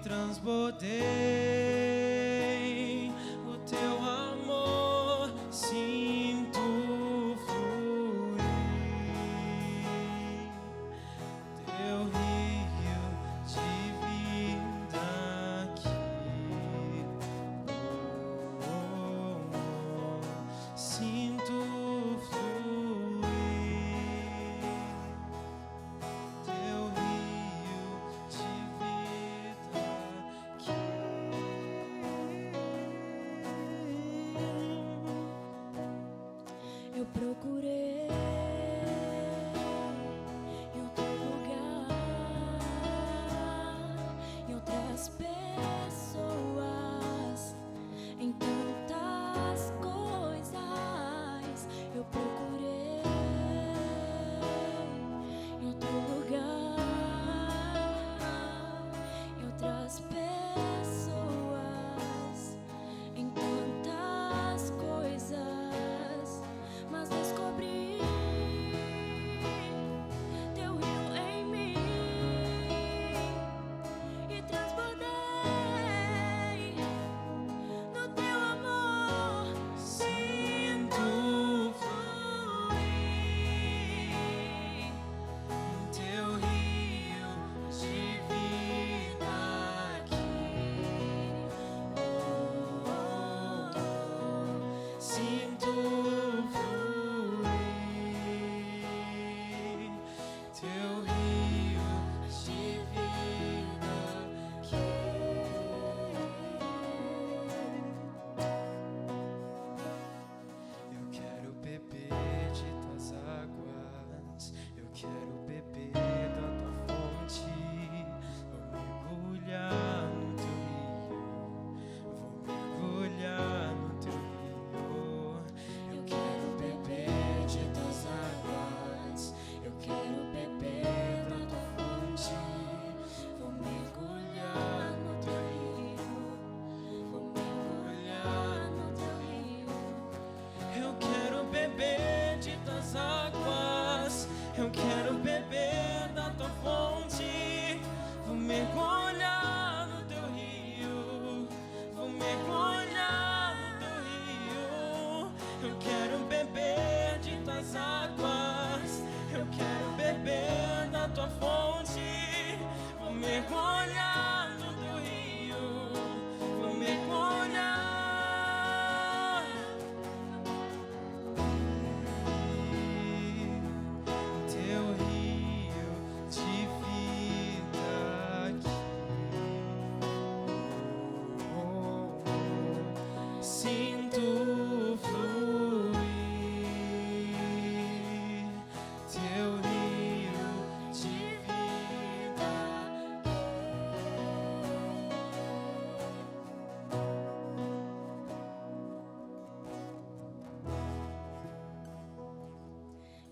transbordei o teu amor, sinto fluir teu rio de vida aqui. Sinto fluir teu rio de vida aqui. Eu procurei em outro lugar, em outras pessoas, em tantas coisas. Eu procurei em outro lugar, em outras pessoas. Eu quero beber de tuas águas, eu quero beber da tua fonte. Vou mergulhar no teu rio, vou mergulhar. Teu rio de vida aqui. Sinto fluir teu rio de vida.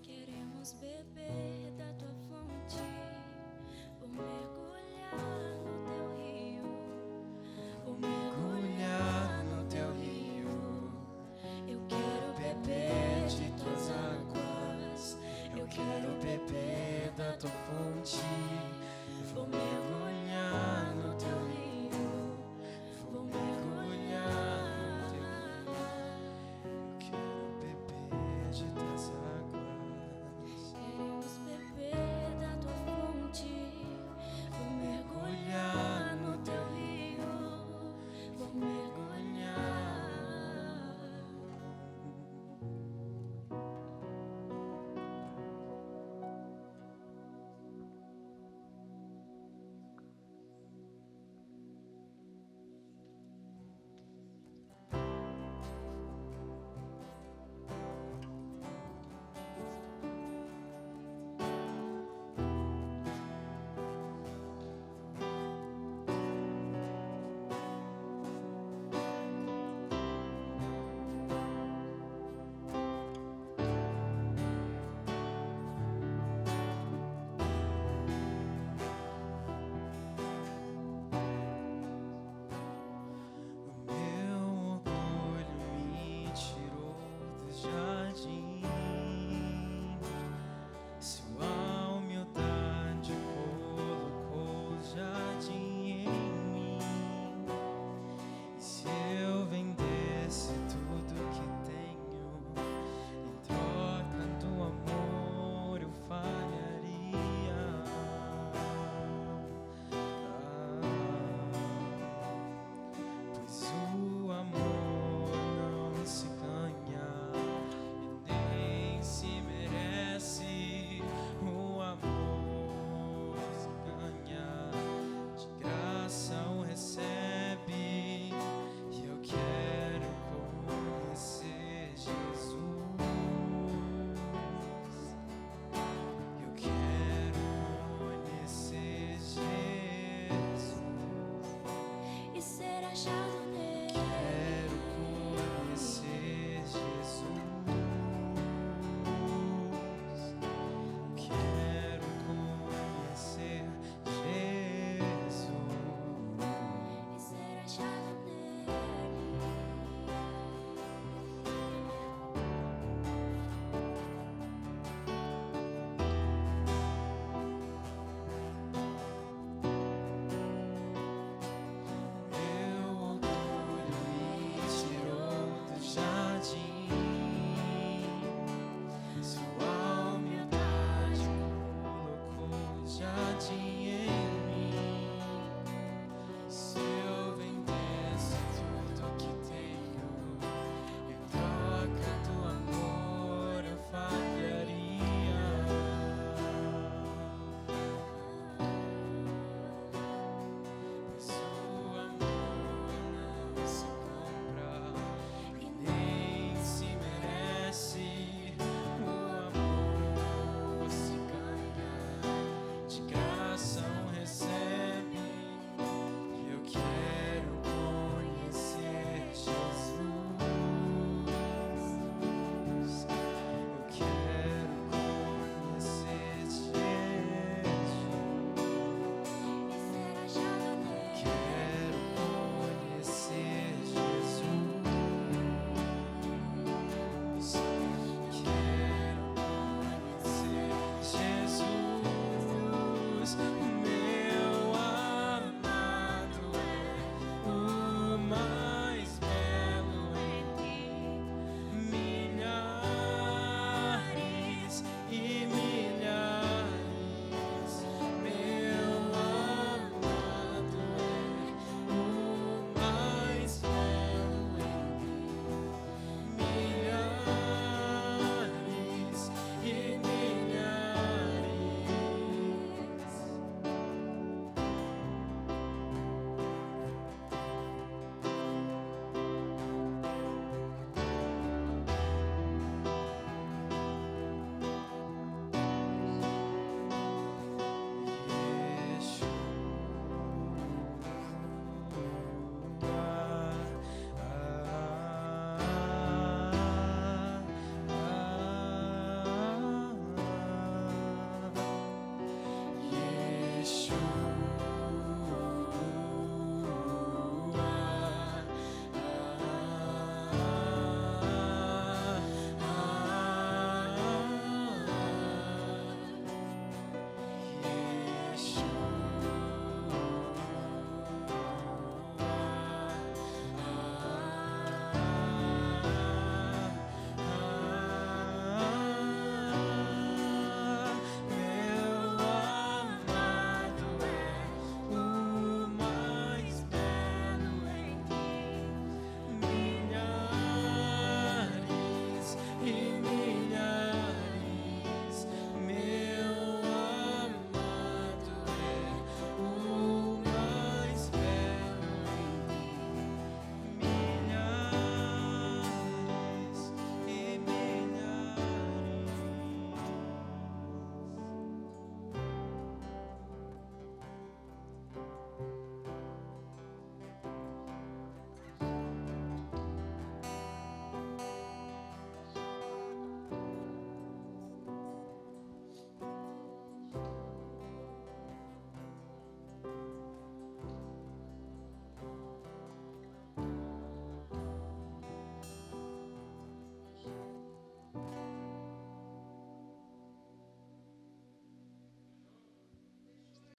Queremos beber da tua fonte, vou mergulhar no teu rio, vou mergulhar no teu rio. Eu quero beber de tuas águas, eu quero beber da tua fonte. Vou mergulhar no teu rio, vou mergulhar. Quero beber de tuas águas. Queremos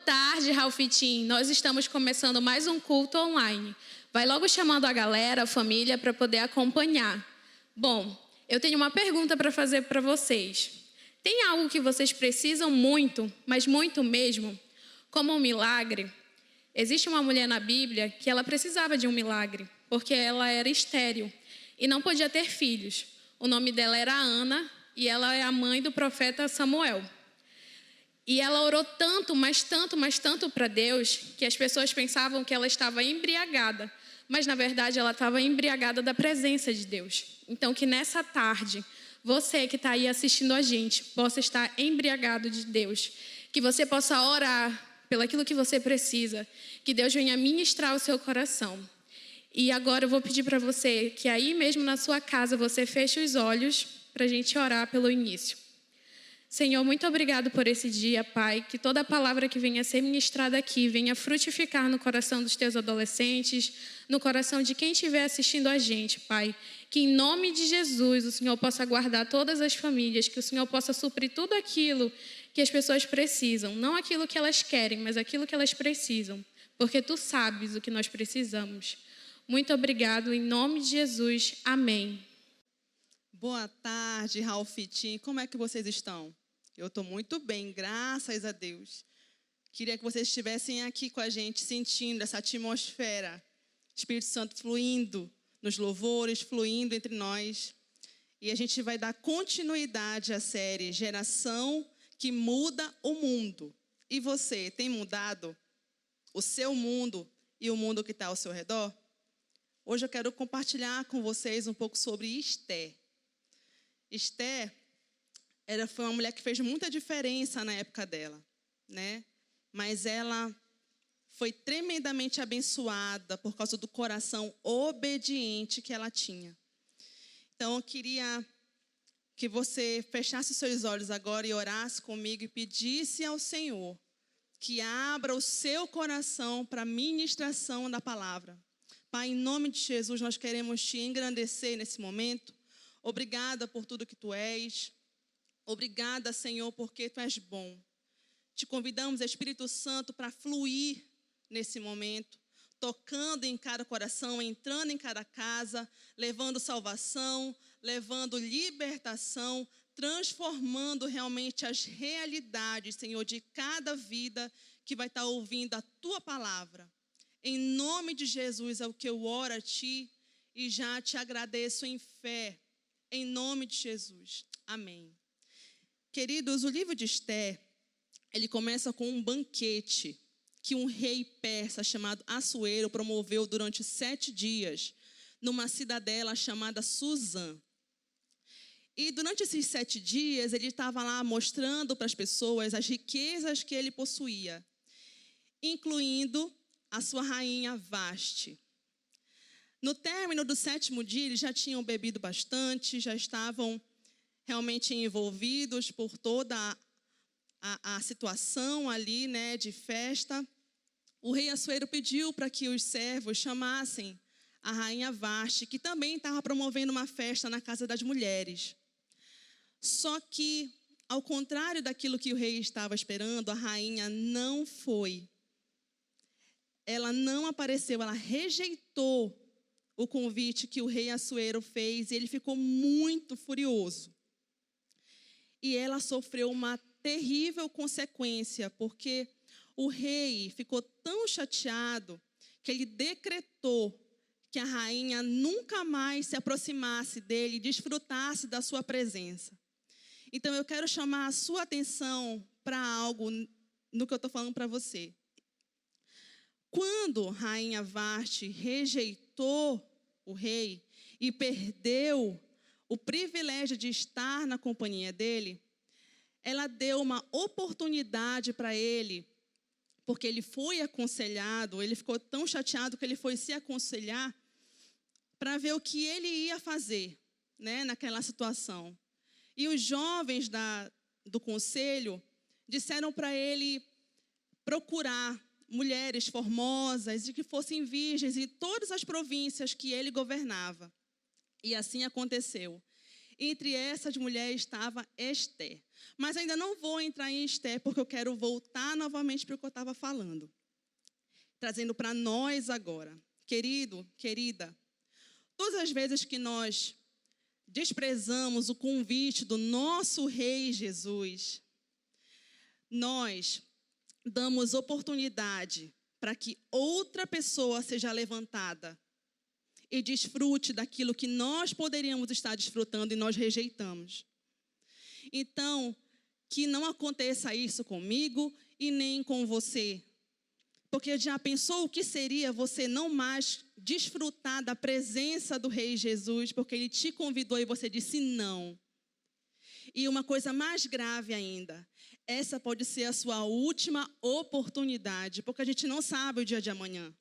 tarde, Ralfitim. Nós estamos começando mais um culto online. Vai logo chamando a galera, a família, para poder acompanhar. Bom, eu tenho uma pergunta para fazer para vocês. Tem algo que vocês precisam muito, mas muito mesmo? Como um milagre? Existe uma mulher na Bíblia que ela precisava de um milagre, porque ela era estéril e não podia ter filhos. O nome dela era Ana e ela é a mãe do profeta Samuel. E ela orou tanto, mas tanto para Deus, que as pessoas pensavam que ela estava embriagada. Mas, na verdade, ela estava embriagada da presença de Deus. Então, que nessa tarde, você que está aí assistindo a gente, possa estar embriagado de Deus. Que você possa orar pelaquilo que você precisa. Que Deus venha ministrar o seu coração. E agora eu vou pedir para você que aí mesmo na sua casa, você feche os olhos para a gente orar pelo início. Senhor, muito obrigado por esse dia, Pai, que toda a palavra que venha a ser ministrada aqui venha frutificar no coração dos teus adolescentes, no coração de quem estiver assistindo a gente, Pai. Que em nome de Jesus o Senhor possa guardar todas as famílias, que o Senhor possa suprir tudo aquilo que as pessoas precisam, não aquilo que elas querem, mas aquilo que elas precisam, porque Tu sabes o que nós precisamos. Muito obrigado, em nome de Jesus, amém. Boa tarde, Ralfitim. Como é que vocês estão? Eu estou muito bem, graças a Deus. Queria que vocês estivessem aqui com a gente, sentindo essa atmosfera. Espírito Santo fluindo nos louvores, fluindo entre nós. E a gente vai dar continuidade à série Geração que Muda o Mundo. E você, tem mudado o seu mundo e o mundo que está ao seu redor? Hoje eu quero compartilhar com vocês um pouco sobre Esther. Esther foi uma mulher que fez muita diferença na época dela, né? Mas ela foi tremendamente abençoada por causa do coração obediente que ela tinha. Então, eu queria que você fechasse os seus olhos agora e orasse comigo e pedisse ao Senhor que abra o seu coração para a ministração da palavra. Pai, em nome de Jesus, nós queremos Te engrandecer nesse momento. Obrigada por tudo que Tu és. Obrigada, Senhor, porque Tu és bom. Te convidamos, Espírito Santo, para fluir nesse momento, tocando em cada coração, entrando em cada casa, levando salvação, levando libertação, transformando realmente as realidades, Senhor, de cada vida que vai estar ouvindo a Tua palavra. Em nome de Jesus é o que eu oro a Ti e já Te agradeço em fé. Em nome de Jesus. Amém. Queridos, o livro de Esther, ele começa com um banquete que um rei persa chamado Assuero promoveu durante 7 dias numa cidadela chamada Suzã. E durante esses 7 dias, ele estava lá mostrando para as pessoas as riquezas que ele possuía, incluindo a sua rainha Vaste. No término do 7º dia, eles já tinham bebido bastante, já estavam realmente envolvidos por toda a situação ali, né, de festa. O rei Assuero pediu para que os servos chamassem a rainha Vaste, que também estava promovendo uma festa na casa das mulheres. Só que, ao contrário daquilo que o rei estava esperando, a rainha não foi. Ela não apareceu, ela rejeitou o convite que o rei Assuero fez, e ele ficou muito furioso. E ela sofreu uma terrível consequência, porque o rei ficou tão chateado que ele decretou que a rainha nunca mais se aproximasse dele e desfrutasse da sua presença. Então, eu quero chamar a sua atenção para algo no que eu estou falando para você. Quando a rainha Vaste rejeitou o rei e perdeu o privilégio de estar na companhia dele, ela deu uma oportunidade para ele, porque ele foi aconselhado, ele ficou tão chateado que ele foi se aconselhar para ver o que ele ia fazer, né, naquela situação. E os jovens do conselho disseram para ele procurar mulheres formosas e que fossem virgens em todas as províncias que ele governava. E assim aconteceu. Entre essas mulheres estava Esther. Mas ainda não vou entrar em Esther, porque eu quero voltar novamente para o que eu estava falando. Trazendo para nós agora. Querido, querida, todas as vezes que nós desprezamos o convite do nosso Rei Jesus, nós damos oportunidade para que outra pessoa seja levantada e desfrute daquilo que nós poderíamos estar desfrutando e nós rejeitamos. Então, que não aconteça isso comigo e nem com você. Porque já pensou o que seria você não mais desfrutar da presença do Rei Jesus, porque Ele te convidou e você disse não. E uma coisa mais grave ainda, essa pode ser a sua última oportunidade, porque a gente não sabe o dia de amanhã.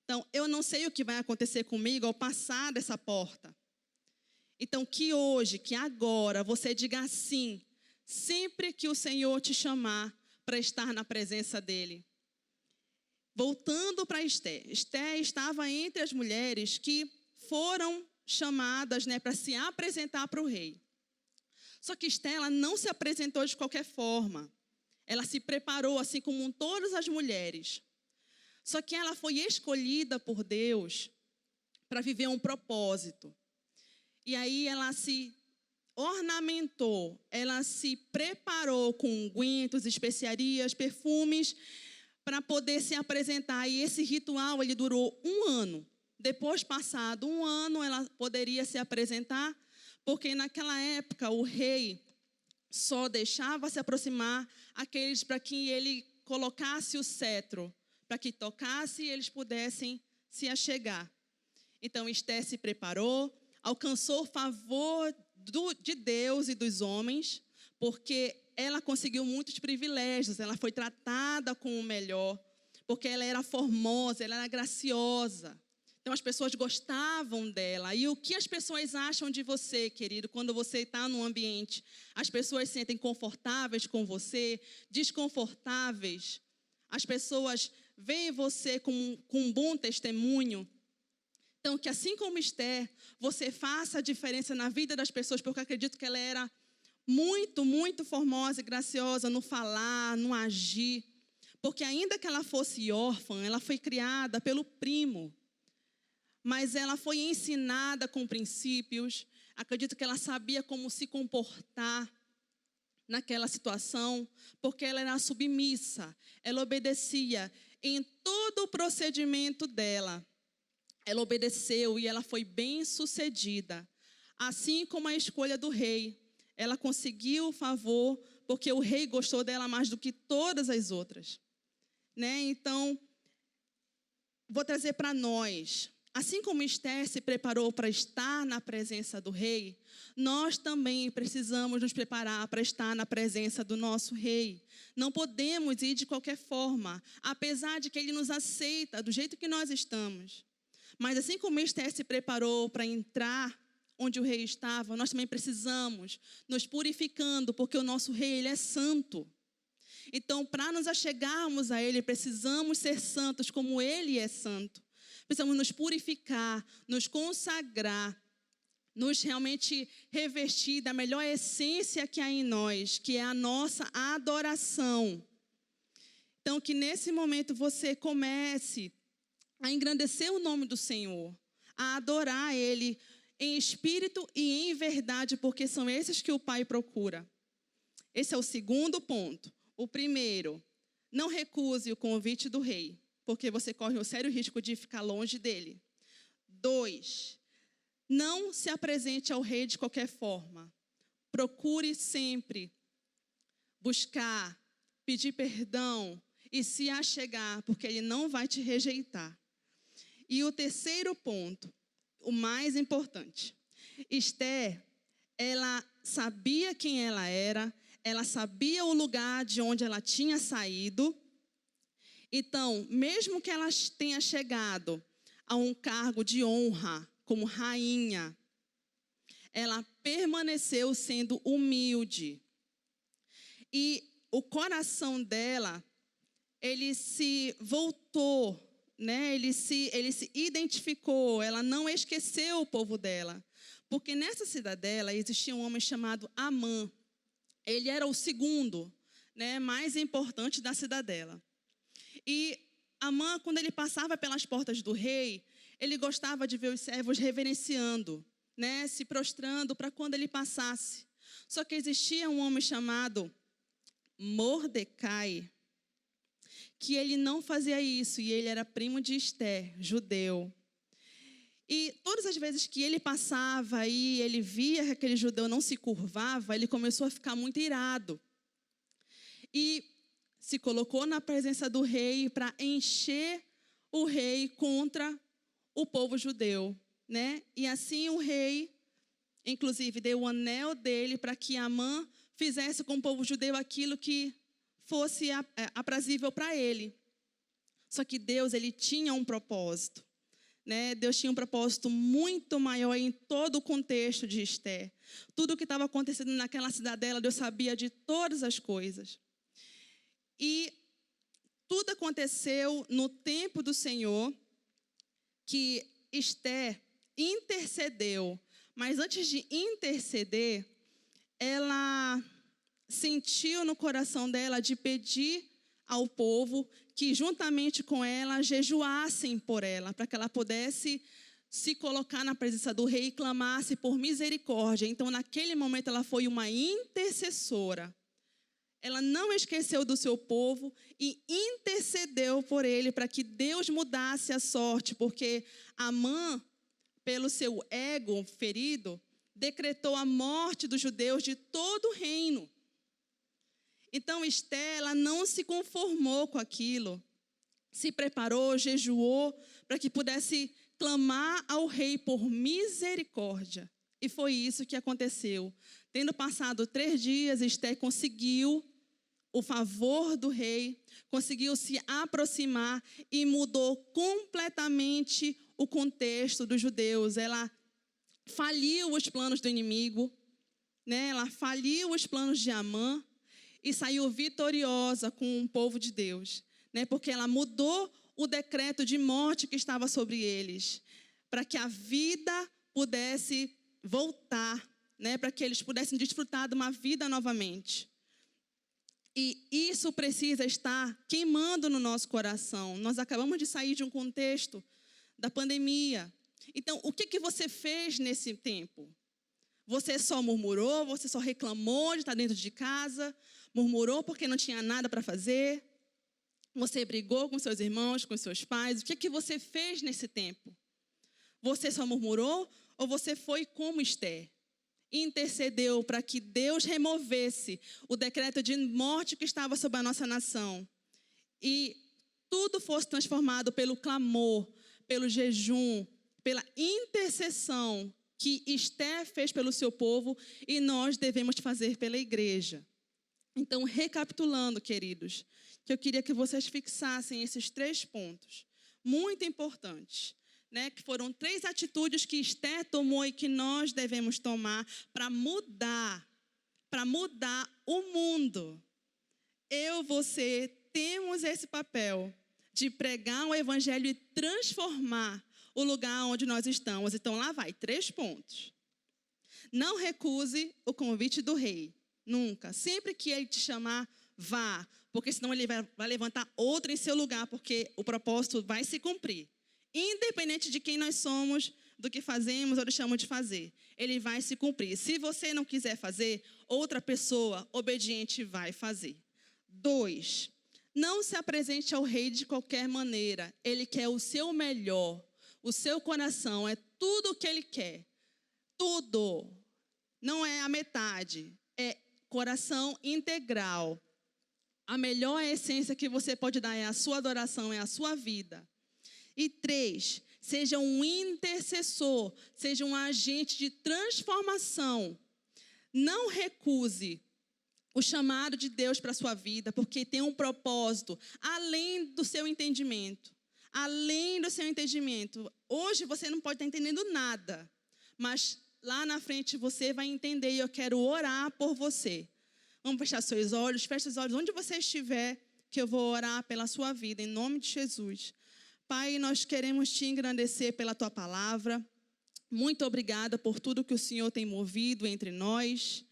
Então, eu não sei o que vai acontecer comigo ao passar dessa porta. Então, que hoje, que agora, você diga sim, sempre que o Senhor te chamar para estar na presença dEle. Voltando para Esther. Esther estava entre as mulheres que foram chamadas, para se apresentar para o rei. Só que Esther, ela não se apresentou de qualquer forma. Ela se preparou, assim como todas as mulheres. Só que ela foi escolhida por Deus para viver um propósito. E aí ela se ornamentou, ela se preparou com ungüentos, especiarias, perfumes, para poder se apresentar. E esse ritual, ele durou 1 ano. Depois, passado 1 ano, ela poderia se apresentar, porque naquela época o rei só deixava se aproximar aqueles para quem ele colocasse o cetro, para que tocasse e eles pudessem se achegar. Então, Esther se preparou, alcançou o favor de Deus e dos homens, porque ela conseguiu muitos privilégios, ela foi tratada com o melhor, porque ela era formosa, ela era graciosa. Então, as pessoas gostavam dela. E o que as pessoas acham de você, querido, quando você está num ambiente? As pessoas se sentem confortáveis com você, desconfortáveis. As pessoas veem você com um bom testemunho. Então, que assim como Esther, você faça a diferença na vida das pessoas, porque eu acredito que ela era muito, muito formosa e graciosa no falar, no agir. Porque ainda que ela fosse órfã, ela foi criada pelo primo. Mas ela foi ensinada com princípios. Acredito que ela sabia como se comportar naquela situação, porque ela era submissa. Ela obedecia em todo o procedimento dela. Ela obedeceu e ela foi bem-sucedida. Assim como a escolha do rei. Ela conseguiu o favor, porque o rei gostou dela mais do que todas as outras. Então, vou trazer para nós. Assim como Esther se preparou para estar na presença do rei, nós também precisamos nos preparar para estar na presença do nosso rei. Não podemos ir de qualquer forma, apesar de que ele nos aceita do jeito que nós estamos. Mas assim como Esther se preparou para entrar onde o rei estava, nós também precisamos nos purificando, porque o nosso rei, ele é santo. Então, para nos achegarmos a ele, precisamos ser santos como ele é santo. Precisamos nos purificar, nos consagrar, nos realmente revestir da melhor essência que há em nós, que é a nossa adoração. Então, que nesse momento você comece a engrandecer o nome do Senhor, a adorar Ele em espírito e em verdade, porque são esses que o Pai procura. Esse é o segundo ponto. O primeiro, não recuse o convite do rei, porque você corre o sério risco de ficar longe dele. 2, não se apresente ao rei de qualquer forma. Procure sempre buscar, pedir perdão e se achegar, porque ele não vai te rejeitar. E o terceiro ponto, o mais importante. Esther, ela sabia quem ela sabia o lugar de onde ela tinha saído. Então, mesmo que ela tenha chegado a um cargo de honra como rainha, ela permaneceu sendo humilde. E o coração dela, ele se voltou, ele se identificou, ela não esqueceu o povo dela. Porque nessa cidadela existia um homem chamado Amã. Ele era o segundo, né, mais importante da cidadela. E Amã, quando ele passava pelas portas do rei, ele gostava de ver os servos reverenciando, né, se prostrando para quando ele passasse. Só que existia um homem chamado Mordecai, que ele não fazia isso, e ele era primo de Ester, judeu. E todas as vezes que ele passava e ele via que aquele judeu não se curvava, ele começou a ficar muito irado. E se colocou na presença do rei para encher o rei contra o povo judeu, né? E assim o rei, inclusive, deu o anel dele para que Amã fizesse com o povo judeu aquilo que fosse aprazível para ele. Só que Deus, ele tinha um propósito, né? Deus tinha um propósito muito maior em todo o contexto de Ester. Tudo o que estava acontecendo naquela cidadela, Deus sabia de todas as coisas. E tudo aconteceu no tempo do Senhor, que Ester intercedeu. Mas antes de interceder, ela sentiu no coração dela de pedir ao povo que juntamente com ela jejuassem por ela, para que ela pudesse se colocar na presença do rei e clamasse por misericórdia. Então, naquele momento, ela foi uma intercessora. Ela não esqueceu do seu povo e intercedeu por ele para que Deus mudasse a sorte, porque Amã, pelo seu ego ferido, decretou a morte dos judeus de todo o reino. Então, Ester, ela não se conformou com aquilo, se preparou, jejuou, para que pudesse clamar ao rei por misericórdia. E foi isso que aconteceu. Tendo passado 3 dias, Ester conseguiu o favor do rei, conseguiu se aproximar e mudou completamente o contexto dos judeus. Ela faliu os planos do inimigo, né? Ela faliu os planos de Amã e saiu vitoriosa com o povo de Deus, né? Porque ela mudou o decreto de morte que estava sobre eles, para que a vida pudesse voltar, né? Para que eles pudessem desfrutar de uma vida novamente. E isso precisa estar queimando no nosso coração. Nós acabamos de sair de um contexto da pandemia. Então, o que você fez nesse tempo? Você só murmurou? Você só reclamou de estar dentro de casa? Murmurou porque não tinha nada para fazer? Você brigou com seus irmãos, com seus pais? O que você fez nesse tempo? Você só murmurou ou você foi como Ester? Intercedeu para que Deus removesse o decreto de morte que estava sobre a nossa nação e tudo fosse transformado pelo clamor, pelo jejum, pela intercessão que Ester fez pelo seu povo e nós devemos fazer pela igreja. Então, recapitulando, queridos, que eu queria que vocês fixassem esses 3 pontos muito importantes, né, que foram 3 atitudes que Ester tomou e que nós devemos tomar para mudar o mundo. Eu, você, temos esse papel de pregar o evangelho e transformar o lugar onde nós estamos. Então, lá vai, 3 pontos. Não recuse o convite do rei, nunca. Sempre que ele te chamar, vá, porque senão ele vai levantar outro em seu lugar, porque o propósito vai se cumprir. Independente de quem nós somos, do que fazemos ou deixamos de fazer, ele vai se cumprir. Se você não quiser fazer, outra pessoa obediente vai fazer. 2, não se apresente ao rei de qualquer maneira. Ele quer o seu melhor, o seu coração, é tudo o que ele quer. Tudo. Não é a metade, é coração integral. A melhor essência que você pode dar é a sua adoração, é a sua vida. E 3, seja um intercessor, seja um agente de transformação. Não recuse o chamado de Deus para a sua vida, porque tem um propósito além do seu entendimento. Além do seu entendimento. Hoje você não pode estar entendendo nada, mas lá na frente você vai entender e eu quero orar por você. Vamos fechar seus olhos, feche os olhos onde você estiver, que eu vou orar pela sua vida, em nome de Jesus. Pai, nós queremos te engrandecer pela tua palavra. Muito obrigada por tudo que o Senhor tem movido entre nós.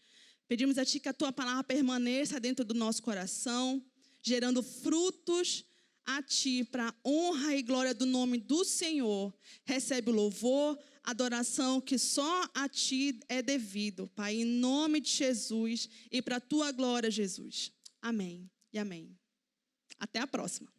Pedimos a Ti que a Tua palavra permaneça dentro do nosso coração, gerando frutos a Ti, para a honra e glória do nome do Senhor. Recebe o louvor, adoração que só a Ti é devido, Pai, em nome de Jesus e para a Tua glória, Jesus. Amém e amém. Até a próxima.